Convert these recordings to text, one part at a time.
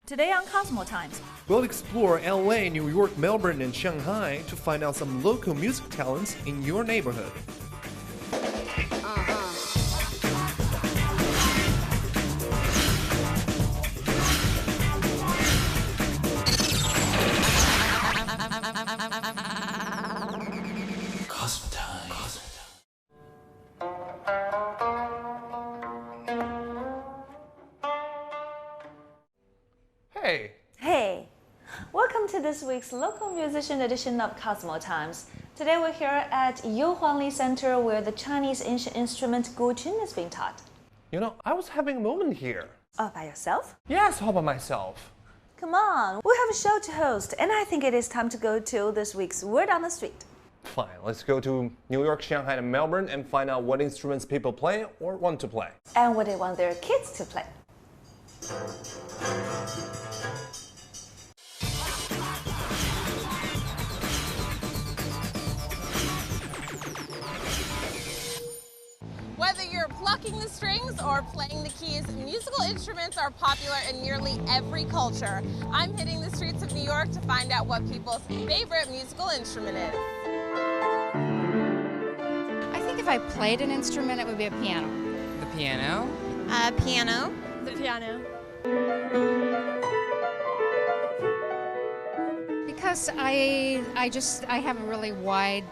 Today on Cosmo Times, we'll explore LA, New York, Melbourne, and Shanghai to find out some local music talents in your neighborhood. Cosmo Times. Hey! hey, welcome to this week's local musician edition of Cosmo Times. Today we're here at You Huangli Center where the Chinese ancient instrument guqin is being taught. You know, I was having a moment here. Oh, by yourself? Yes, all by myself. Come on, we have a show to host, and I think it is time to go to this week's Word on the Street. Fine, let's go to New York, Shanghai, and Melbourne and find out what instruments people play or want to play. And what they want their kids to play. Whether you're plucking the strings or playing the keys, musical instruments are popular in nearly every culture. I'm hitting the streets of New York to find out what people's favorite musical instrument is. I think if I played an instrument, it would be a piano. The piano? Piano. The piano. Because I have a really wide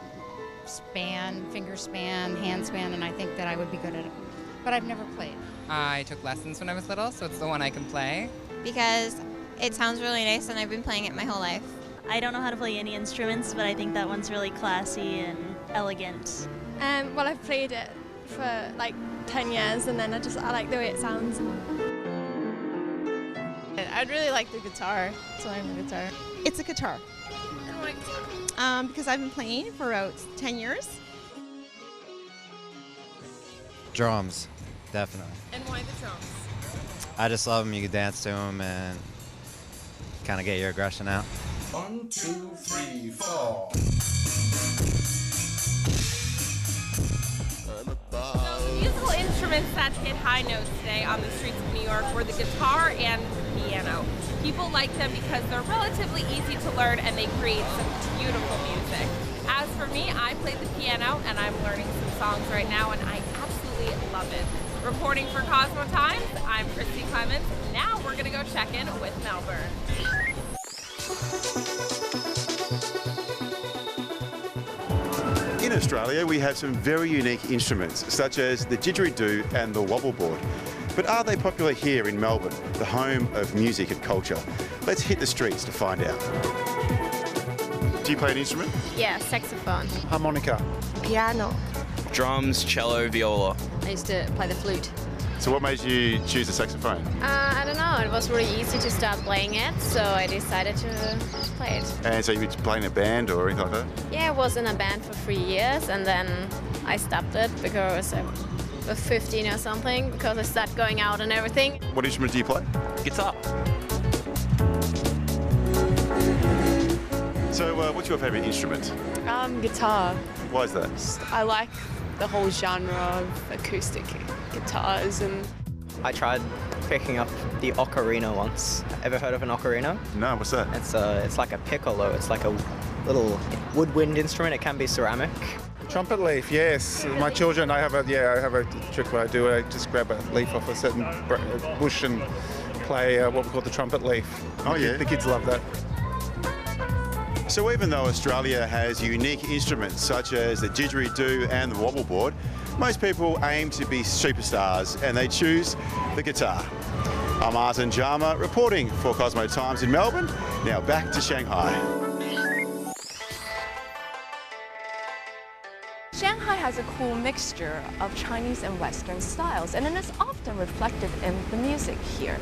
span, finger span, hand span, and I think that I would be good at it. But I've never played. I took lessons when I was little, so it's the one I can play. Because it sounds really nice and I've been playing it my whole life. I don't know how to play any instruments, but I think that one's really classy and elegant. Well, I've played it for like 10 years and then I like the way it sounds. I'd really like the guitar, so I'm a guitar. It's a guitar. Because I've been playing for about 10 years. Drums, definitely. And why the drums? I just love them. You can dance to them and kind of get your aggression out. 1, 2, 3, 4. The musical instruments that hit high notes today on the streets of New York were the guitar and the piano. People like them because they're relatively easy to learn and they create some beautiful music. As for me, I played the piano and I'm learning some songs right now and I absolutely love it. Reporting for Cosmo Times, I'm Christy Clements. Now we're going to go check in with Melbourne. In Australia, we have some very unique instruments, such as the didgeridoo and the wobble board. But are they popular here in Melbourne, the home of music and culture? Let's hit the streets to find out. Do you play an instrument? Yeah, saxophone. Harmonica. Piano. Drums, cello, viola. I used to play the flute. So what made you choose the saxophone? I don't know, it was really easy to start playing it, so I decided to play it. And so you were playing in a band or anything like that? Yeah, I was in a band for 3 years and then I stopped it because I was 15 or something, because I started going out and everything. What instrument do you play? Guitar. So what's your favourite instrument? Guitar. Why is that? I like the whole genre of acoustic guitars and... I tried picking up the ocarina once. Ever heard of an ocarina? No, what's that? It's like a piccolo. It's like a little woodwind instrument. It can be ceramic. Trumpet leaf, yes. My children, I have a trick what I do. I just grab a leaf off a certain bush and play what we call the trumpet leaf. Oh yeah, the kids love that. So even though Australia has unique instruments such as the didgeridoo and the wobble board, most people aim to be superstars and they choose the guitar. I'm Artin Jama reporting for Cosmo Times in Melbourne. Now back to Shanghai. Shanghai has a cool mixture of Chinese and Western styles, and it is often reflected in the music here.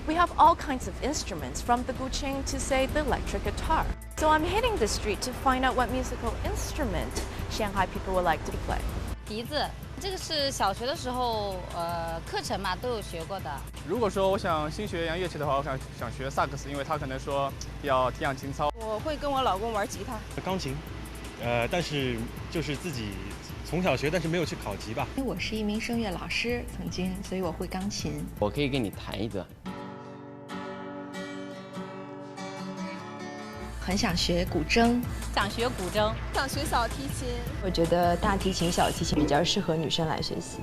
We have all kinds of instruments, from the guqin to, say, the electric guitar. So I'm hitting the street to find out what musical instrument Shanghai people would like to play. 笛子，这个是小学的时候，课程嘛都有学过的。如果说我想新学一样乐器的话，我想学萨克斯，因为它可能说要提养情操。我会跟我老公玩吉他。钢琴，但是就是自己从小学，但是没有去考级吧。因为我是一名声乐老师，曾经，所以我会钢琴。我可以给你弹一段。很想学古筝，想学古筝，想学小提琴。我觉得大提琴、小提琴比较适合女生来学习。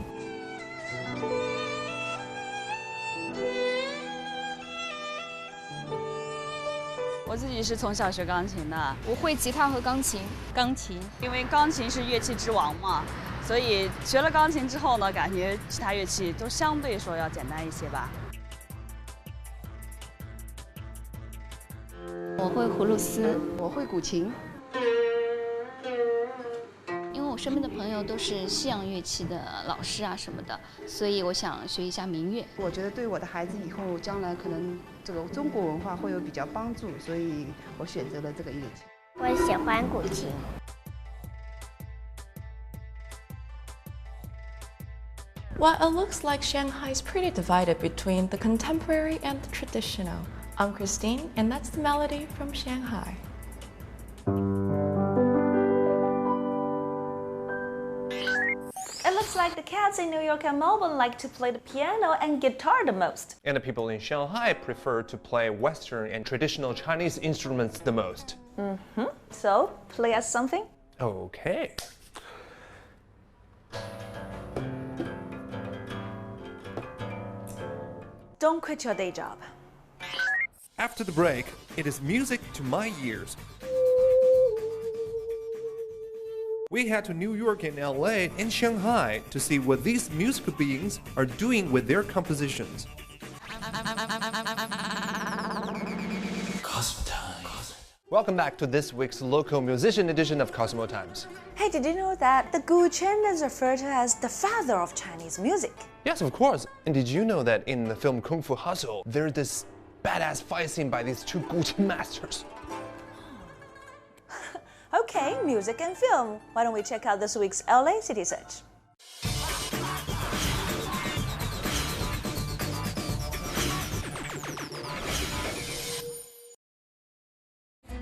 我自己是从小学钢琴的，我会吉他和钢琴。因为钢琴是乐器之王嘛，所以学了钢琴之后呢，感觉其他乐器都相对说要简单一些吧。我会葫芦丝，我会古琴。因为我身边的朋友都是西洋乐器的老师啊什么的，所以我想学一下民乐。我觉得对我的孩子以后将来可能这个中国文化会有比较帮助，所以我选择了这个乐器。我喜欢古琴。Well, it looks like Shanghai is pretty divided between the contemporary and the traditional. I'm Christine, and that's the melody from Shanghai. It looks like the cats in New York and Melbourne like to play the piano and guitar the most. And the people in Shanghai prefer to play Western and traditional Chinese instruments the most. So, play us something? Okay. Don't quit your day job. After the break, it is music to my ears. We head to New York and LA and Shanghai to see what these musical beings are doing with their compositions. Cosmo Times. Welcome back to this week's local musician edition of Cosmo Times. Hey, did you know that the Gu Chen is referred to as the father of Chinese music? Yes, of course. And did you know that in the film Kung Fu Hustle, there's this badass fight scene by these two Gu Chen masters? Okay, music and film. Why don't we check out this week's LA City Search?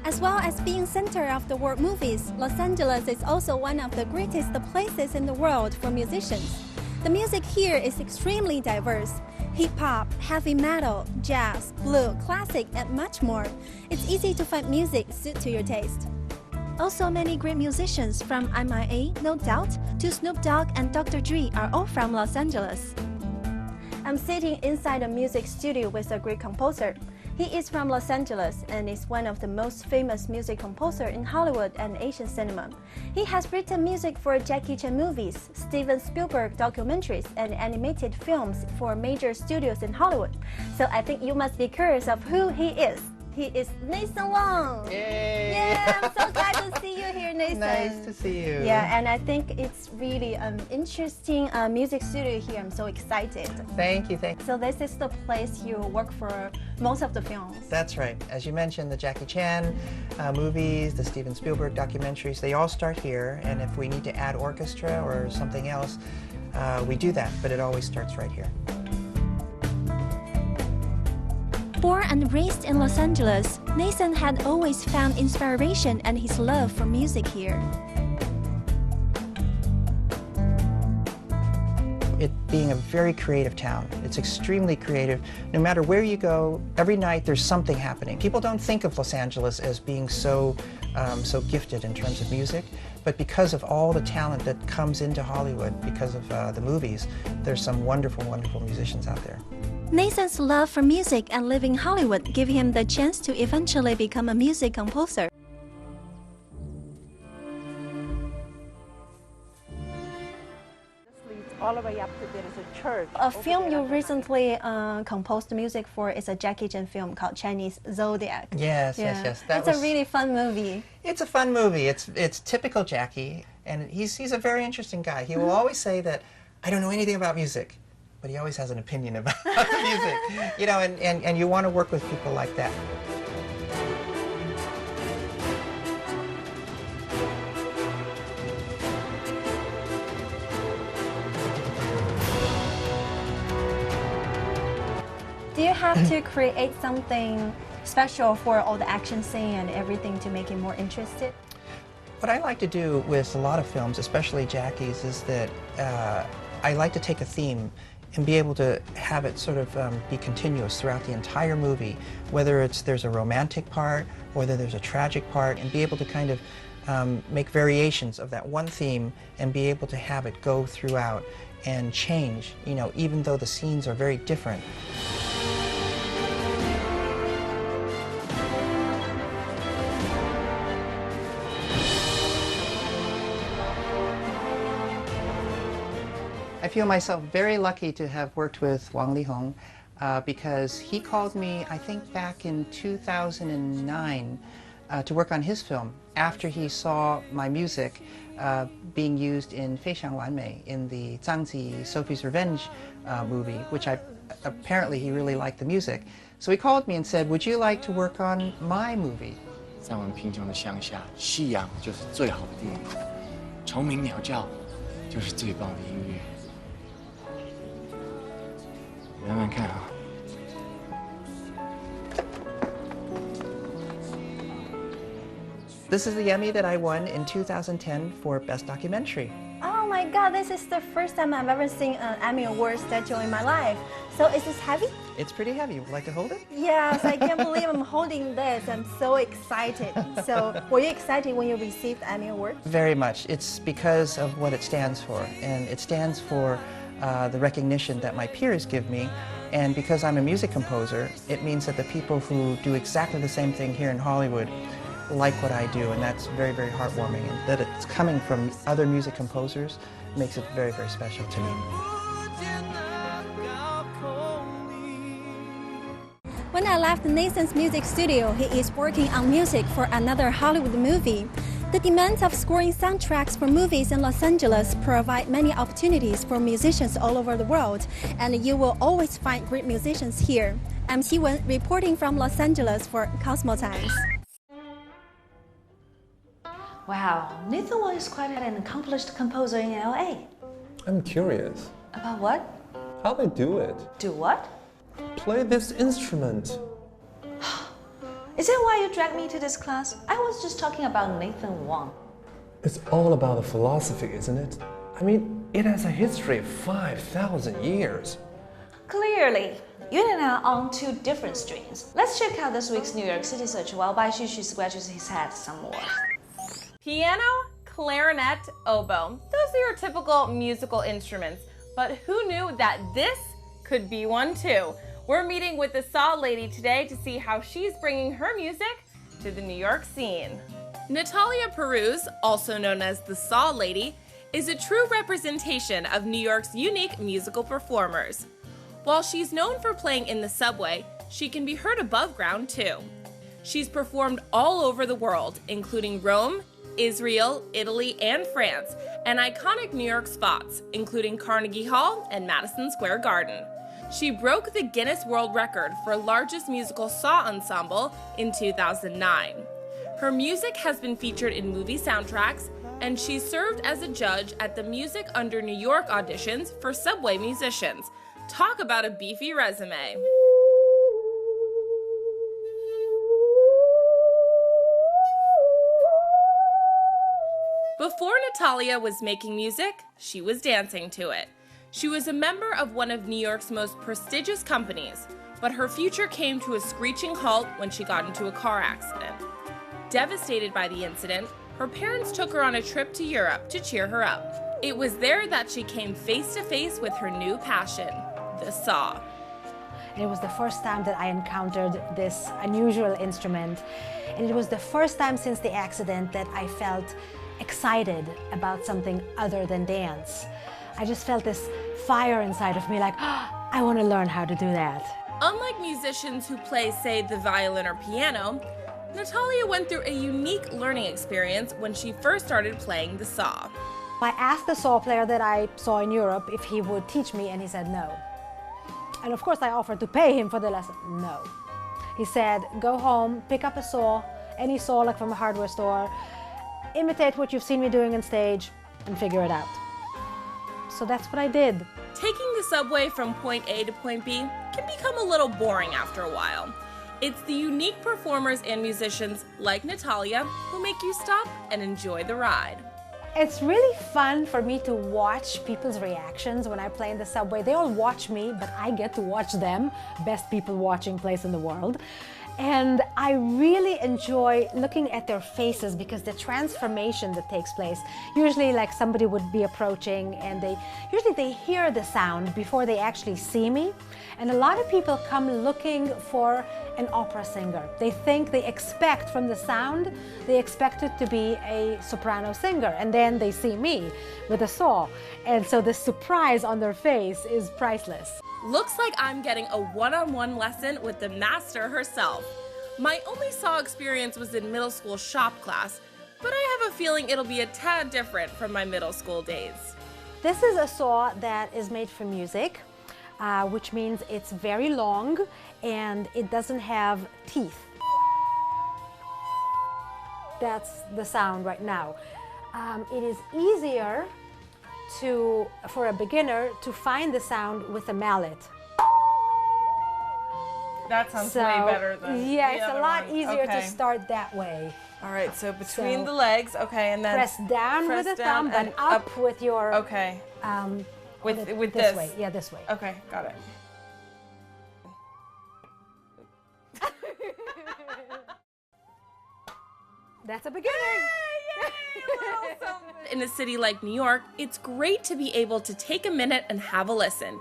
As well as being center of the world movies, Los Angeles is also one of the greatest places in the world for musicians. The music here is extremely diverse. Hip-hop, heavy metal, jazz, blue, classic, and much more. It's easy to find music suit to your taste. Also, many great musicians from MIA, No Doubt, to Snoop Dogg and Dr. Dre are all from Los Angeles. I'm sitting inside a music studio with a great composer. He is from Los Angeles and is one of the most famous music composers in Hollywood and Asian cinema. He has written music for Jackie Chan movies, Steven Spielberg documentaries, and animated films for major studios in Hollywood. So I think you must be curious of who he is. He is Nathan Wang. Yay! Yeah, I'm so glad to see you here, Nathan. Nice to see you. Yeah, and I think it's really interesting music studio here. I'm so excited. Thank you. So this is the place you work for most of the films. That's right. As you mentioned, the Jackie Chan movies, the Steven Spielberg documentaries, they all start here. And if we need to add orchestra or something else, we do that. But it always starts right here. Born and raised in Los Angeles, Nathan had always found inspiration and his love for music here. It being a very creative town, it's extremely creative. No matter where you go, every night there's something happening. People don't think of Los Angeles as being so gifted in terms of music, but because of all the talent that comes into Hollywood because of the movies, there's some wonderful, wonderful musicians out there. Nathan's love for music and living in Hollywood gave him the chance to eventually become a music composer. All the way up to there is a church. A film you recently composed music for is a Jackie Chan film called Chinese Zodiac. Yes. It's a really fun movie. It's a fun movie. It's typical Jackie, and he's a very interesting guy. He will always say that, I don't know anything about music, but he always has an opinion about music. You know, and you want to work with people like that. Do you have to create something special for all the action scene and everything to make it more interesting? What I like to do with a lot of films, especially Jackie's, is that I like to take a theme and be able to have it sort of be continuous throughout the entire movie, whether there's a romantic part, whether there's a tragic part, and be able to kind of make variations of that one theme and be able to have it go throughout and change, you know, even though the scenes are very different. I feel myself very lucky to have worked with Wang Lihong because he called me, I think, back in 2009 to work on his film after he saw my music being used in 非常完美 in the Zhang Zi Sophie's Revenge movie, which apparently he really liked the music. So he called me and said, would you like to work on my movie? 在我们贫穷的乡下，夕阳就是最好的电影，虫鸣鸟叫就是最棒的音乐。慢慢看啊。This is the Emmy that I won in 2010 for Best Documentary. Oh my God, this is the first time I've ever seen an Emmy Award statue in my life. So is this heavy? It's pretty heavy. Would you like to hold it? Yes, I can't believe I'm holding this. I'm so excited. So were you excited when you received the Emmy Award? Very much. It's because of what it stands for. And it stands for the recognition that my peers give me. And because I'm a music composer, it means that the people who do exactly the same thing here in Hollywood like what I do, and that's very, very heartwarming. And that it's coming from other music composers makes it very, very special to me. When I left Nathan's music studio, he is working on music for another Hollywood movie. The demands of scoring soundtracks for movies in Los Angeles provide many opportunities for musicians all over the world, and you will always find great musicians here. I'm Xiwen, reporting from Los Angeles for Cosmo Times. Wow, Nathan Wang is quite an accomplished composer in LA. I'm curious. About what? How they do it? Do what? Play this instrument. Is that why you dragged me to this class? I was just talking about Nathan Wang. It's all about the philosophy, isn't it? I mean, it has a history of 5,000 years. Clearly, you and I are on two different streams. Let's check out this week's New York City search while Bai Xu scratches his head some more. Piano, clarinet, oboe. Those are your typical musical instruments. But who knew that this could be one too? We're meeting with the saw lady today to see how she's bringing her music to the New York scene. Natalia Peruz, also known as the Saw Lady, is a true representation of New York's unique musical performers. While she's known for playing in the subway, she can be heard above ground too. She's performed all over the world, including Rome, Israel, Italy, and France, and iconic New York spots, including Carnegie Hall and Madison Square Garden. She broke the Guinness World Record for largest musical saw ensemble in 2009. Her music has been featured in movie soundtracks, and she served as a judge at the Music Under New York auditions for subway musicians. Talk about a beefy resume. Before Natalia was making music, she was dancing to it. She was a member of one of New York's most prestigious companies, but her future came to a screeching halt when she got into a car accident. Devastated by the incident, her parents took her on a trip to Europe to cheer her up. It was there that she came face to face with her new passion, the saw. It was the first time that I encountered this unusual instrument, and it was the first time since the accident that I felt excited about something other than dance. I just felt this fire inside of me, like, oh, I want to learn how to do that. Unlike musicians who play, say, the violin or piano, Natalia went through a unique learning experience when she first started playing the saw. I asked the saw player that I saw in Europe if he would teach me, and he said no. And of course I offered to pay him for the lesson. No. He said, go home, pick up a saw, any saw like from a hardware store, imitate what you've seen me doing on stage, and figure it out. So that's what I did. Taking the subway from point A to point B can become a little boring after a while. It's the unique performers and musicians like Natalia who make you stop and enjoy the ride. It's really fun for me to watch people's reactions when I play in the subway. They all watch me, but I get to watch them. Best people watching place in the world. And I really enjoy looking at their faces because the transformation that takes place. Usually like somebody would be approaching and they hear the sound before they actually see me. And a lot of people come looking for an opera singer. They expect from the sound, they expect it to be a soprano singer. And then they see me with a saw. And so the surprise on their face is priceless. Looks like I'm getting a one-on-one lesson with the master herself. My only saw experience was in middle school shop class, but I have a feeling it'll be a tad different from my middle school days. This is a saw that is made for music, which means it's very long and it doesn't have teeth. That's the sound right now. It is easier for a beginner to find the sound with a mallet. That sounds way better than yeah, the it's other a lot one. easier Okay. to start that way. All right, so between the legs, okay, and then press down with the thumb and up with your okay. With this this way. Yeah, this way. Okay, got it. That's a beginning. In a city like New York, it's great to be able to take a minute and have a listen,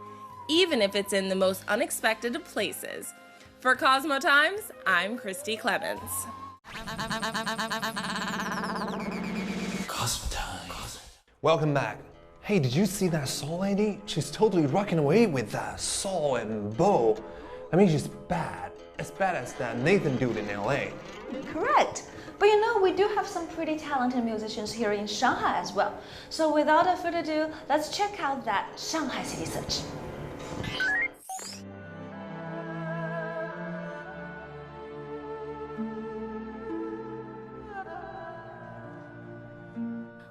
even if it's in the most unexpected of places. For Cosmo Times, I'm Christy Clemens. Cosmo Times. Welcome back. Hey, did you see that saw lady? She's totally rocking away with that saw and bow. I mean, she's bad. As bad as that Nathan dude in LA. Correct. But you know, we do have some pretty talented musicians here in Shanghai as well. So without further ado, let's check out that Shanghai City Search.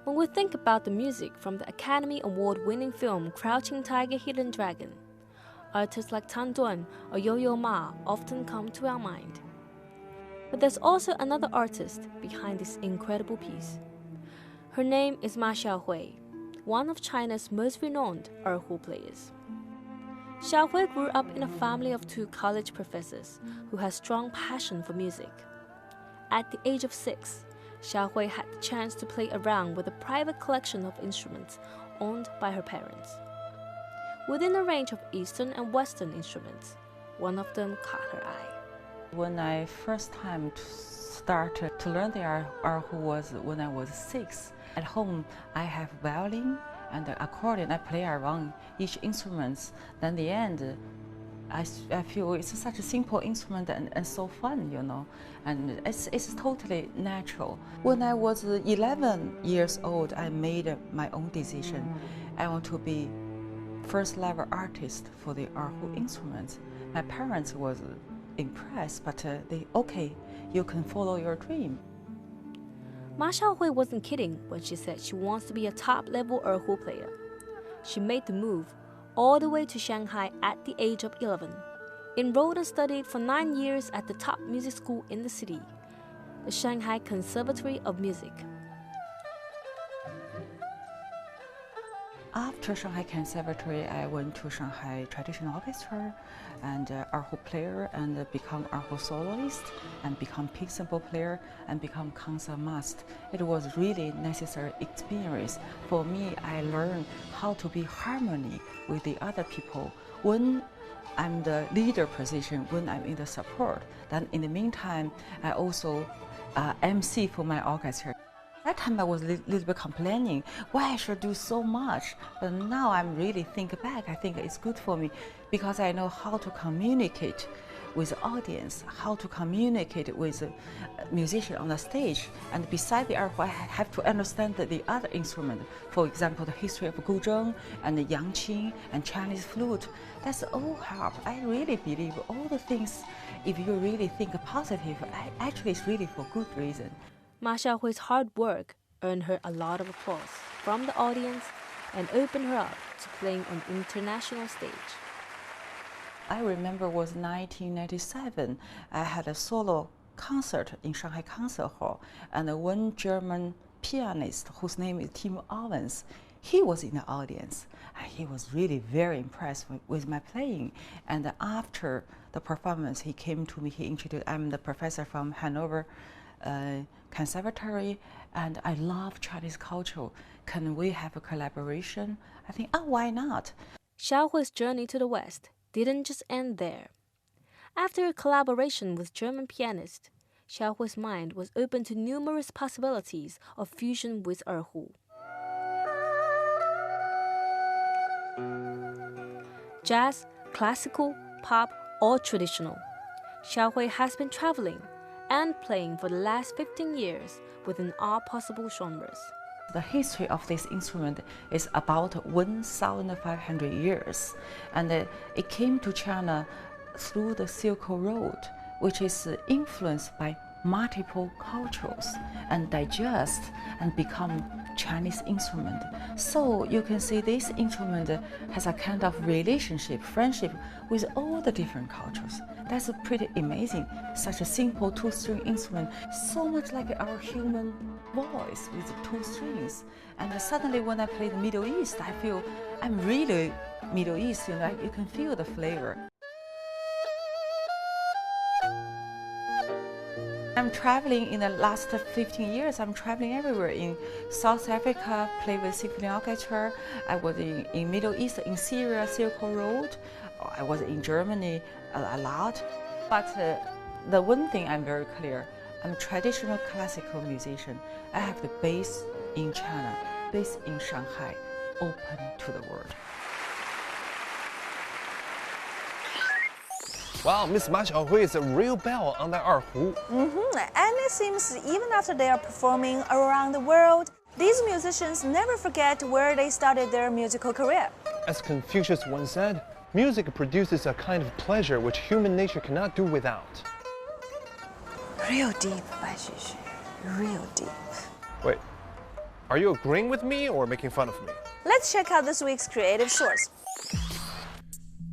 When we think about the music from the Academy Award-winning film Crouching Tiger, Hidden Dragon, artists like Tan Duan or Yo-Yo Ma often come to our mind. But there's also another artist behind this incredible piece. Her name is Masha Wang, one of China's most renowned erhu players. Xiaohui grew up in a family of 2 college professors who had strong passion for music. At the age of 6, Xiaohui had the chance to play around with a private collection of instruments owned by her parents. Within a range of Eastern and Western instruments, one of them caught her eye. When I first time started to learn the erhu was when I was 6. At home, I have violin and the accordion. I play around each instrument. Then the end, I feel it's such a simple instrument and so fun, you know, and it's totally natural. When I was 11 years old, I made my own decision. I want to be first level artist for the erhu instruments. My parents was impressed, but okay, you can follow your dream. Masha Wang wasn't kidding when she said she wants to be a top-level erhu player. She made the move all the way to Shanghai at the age of 11, enrolled and studied for 9 years at the top music school in the city, the Shanghai Conservatory of Music. After Shanghai Conservatory, I went to Shanghai Traditional Orchestra and erhu player and become erhu soloist and become peak cymbal player and become concert master. It was really necessary experience. For me, I learned how to be harmony with the other people. When I'm the leader position, when I'm in the support, then in the meantime, I also MC for my orchestra. That time I was a little bit complaining, why I should do so much. But now I'm really think back, I think it's good for me because I know how to communicate with the audience, how to communicate with the musician on the stage. And beside the erhu, I have to understand the other instrument. For example, the history of guzheng and the yangqing and Chinese flute. That's all help. I really believe all the things, if you really think positive, actually it's really for good reason. Masha Wang's hard work earned her a lot of applause from the audience and opened her up to playing on international stage. I remember it was 1997. I had a solo concert in Shanghai Concert Hall, and one German pianist whose name is Tim Owens. He was in the audience. He was really very impressed with my playing. And after the performance, he came to me, he introduced, I'm the professor from Hanover Conservatory, and I love Chinese culture. Can we have a collaboration? I think, oh, why not? Xiaohui's journey to the West didn't just end there. After a collaboration with German pianist, Xiaohui's mind was open to numerous possibilities of fusion with erhu. Jazz, classical, pop, or traditional. Xiaohui has been traveling and playing for the last 15 years within all possible genres. The history of this instrument is about 1,500 years, and it came to China through the Silk Road, which is influenced by multiple cultures and digest and become Chinese instrument. So you can see this instrument has a kind of relationship, friendship with all the different cultures. That's pretty amazing. Such a simple two-string instrument, so much like our human voice with two strings. And suddenly when I play the Middle East, I feel I'm really Middle East, you know, you can feel the flavor. I'm traveling in the last 15 years. I'm traveling everywhere. In South Africa, play with symphony orchestra. I was in Middle East, in Syria, Silk Road. I was in Germany a lot. But the one thing I'm very clear, I'm a traditional classical musician. I have the base in China, base in Shanghai, open to the world. Wow, Miss Masha Wang is a real bell on the erhu. And it seems even after they are performing around the world, these musicians never forget where they started their musical career. As Confucius once said, music produces a kind of pleasure which human nature cannot do without. Real deep, Bai Xu. Real deep. Wait, are you agreeing with me or making fun of me? Let's check out this week's creative source.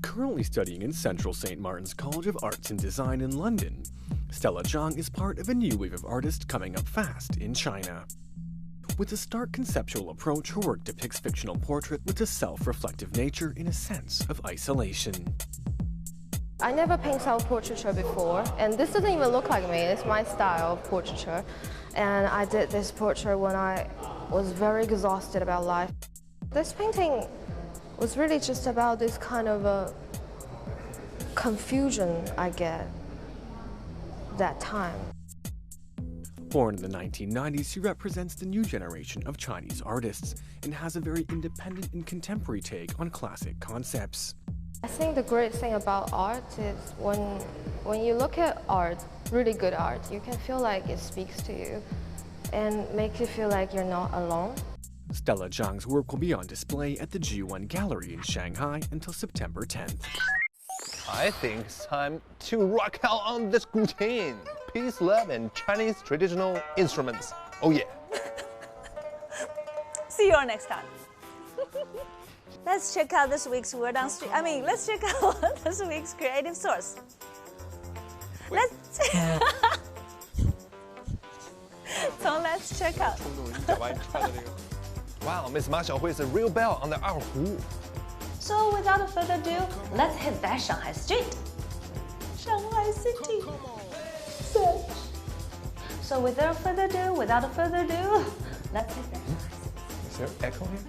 Currently studying in Central St. Martin's College of Arts and Design in London, Stella Zhang is part of a new wave of artists coming up fast in China. With a stark conceptual approach, her work depicts fictional portrait with a self-reflective nature in a sense of isolation. I never paint self-portraiture before, and this doesn't even look like me. It's my style of portraiture. And I did this portrait when I was very exhausted about life. This painting was really just about this kind of a confusion I get that time. Born in the 1990s, she represents the new generation of Chinese artists and has a very independent and contemporary take on classic concepts. I think the great thing about art is when you look at art, really good art, you can feel like it speaks to you and makes you feel like you're not alone. Stella Zhang's work will be on display at the G&E Gallery in Shanghai until September 10th. I think it's time to rock out on this guzheng. Peace, love, and Chinese traditional instruments. Oh yeah. See you all next time. Let's check out this week's word on street. Let's check out this week's creative source. Let's check out. Wow, Miss Masha Wang is a real bell on the erhu. So without further ado, let's hit that Shanghai street. Shanghai City. So without further ado, let's hit that Shanghai City. Is there echo here?